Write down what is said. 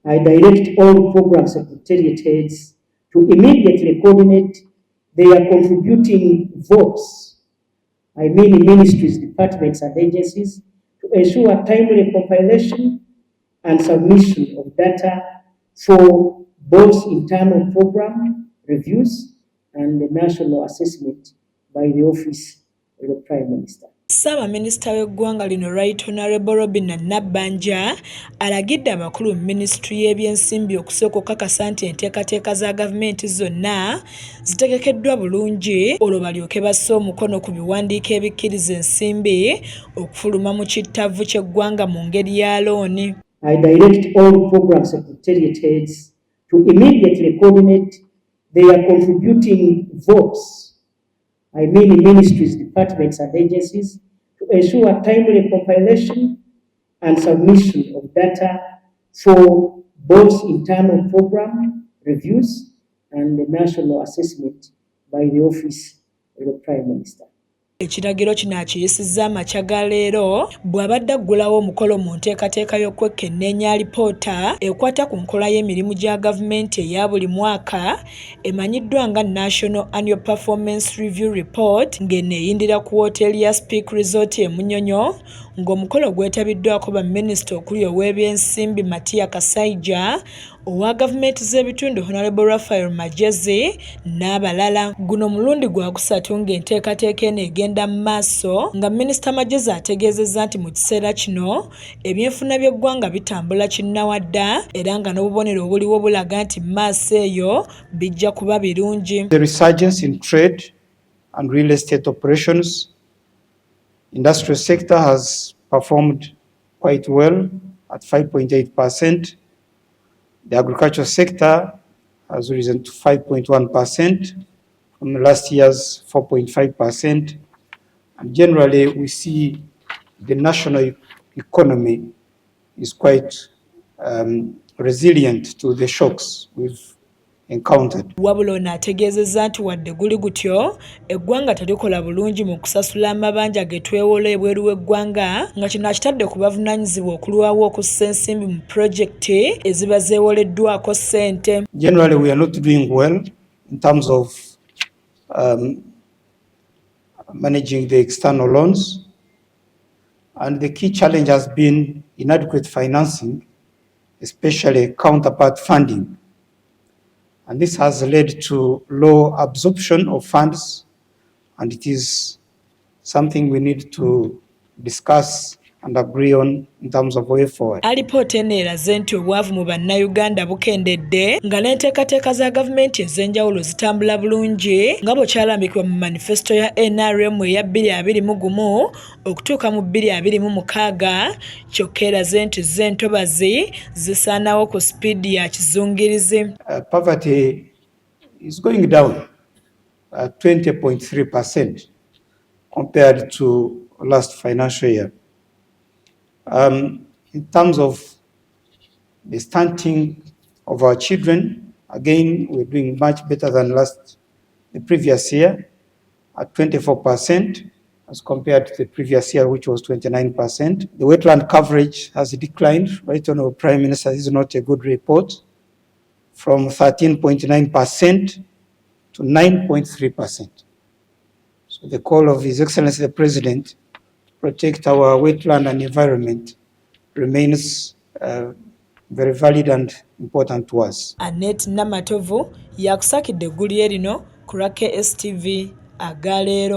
I direct all program secretariat heads to immediately coordinate their contributing votes, I mean ministries, departments, and agencies, to ensure timely compilation and submission of data for both internal program reviews and the national assessment by the Office of the Prime Minister. Ssabaminisita w'eggwanga lino Right Honorable Robinah Nabbanja alagidde abakulu mu minisitule y'ebyensimbi okusooka okukakasa nti enteekateeka za gavumenti zonna zitegekeddwa bulungi olwo balyoke basse omukono ku biwandiiko ebikkiriza ensimbi okufuluma mu kittavvu ky'eggwanga mu ngeri ya looni. I direct all program secretariat heads to immediately coordinate their contributing votes, I mean ministries, departments, and agencies, to ensure timely compilation and submission of data for both internal program reviews and the national assessment by the Office of the Prime Minister. Ekiragiro kino akiyisizza amakya ga leero bw'abadde aggulawo omukolo mu nteekateeka y'okwekenneenya alipoota ekwata ku nkola y'emirimu gya gavumenti eya buli mwaka emanyiddwa nga National Annual Performance Review Report ng'eno eyindira ku wooteeri ya Speak Resort e Munyonyo ng'omukolo gwetabiddwako baminisita okuli ow'ebyensimbi Matia Kasaija, owa gavumenti z'ebitundu Honorable Raphael Majezi n'abalala. Guno mulundi gwa kusatu ng'enteekateeka eno egenda mu maaso nga minisita Majezi ategeezezza nti mu kiseera kino ebyenfuna by'eggwanga bitambula kinnawadda era nga n'obubonero obuliwo bulaga nti mu maaso eyo bijja kuba birungi. The resurgence in trade and real estate operations, industrial sector has performed quite well at 5.8%. The agricultural sector has risen to 5.1% from last year's 4.5%. And generally, we see the national economy is quite resilient to the shocks we've encountered. Wabula ono ategeezezza nti wadde guli gutyo eggwanga terikola bulungi mu kusasula amabanja ge twewola ebweru w'eggwanga nga kino akitadde ku bavunaanyizibwa okulwawo okussa ensimbi mu pulojekiti eziba zeewoleddwako ssente. Generally, we are not doing well in terms of managing the external loans, and the key challenge has been inadequate financing, especially counterpart funding. And this has led to low absorption of funds, and it is something we need to discuss and agree on in terms of way forward. Alipoota eno eraze nti obwavu mu bannayuganda bukendedde nga n'enteekateeka za gavumenti ez'enjawulo zitambula bulungi nga bwekyalambikibwa mu manifesto ya NRM eya 2021 okutuuka mu 2026, kyokka eraze nti z'entobazi zisaanawo ku sipiidi ya kizungirizi. Poverty is going down 20.3% compared to last financial year. In terms of the stunting of our children, again, we're doing much better than the previous year at 24% as compared to the previous year, which was 29%. The wetland coverage has declined. Right on our Prime Minister, this is not a good report, from 13.9% to 9.3%. So the call of His Excellency the President protect our wetland and environment remains very valid and important to us. Annette Namatovu yakusakidde eggulu lino ku KSTV agaleero.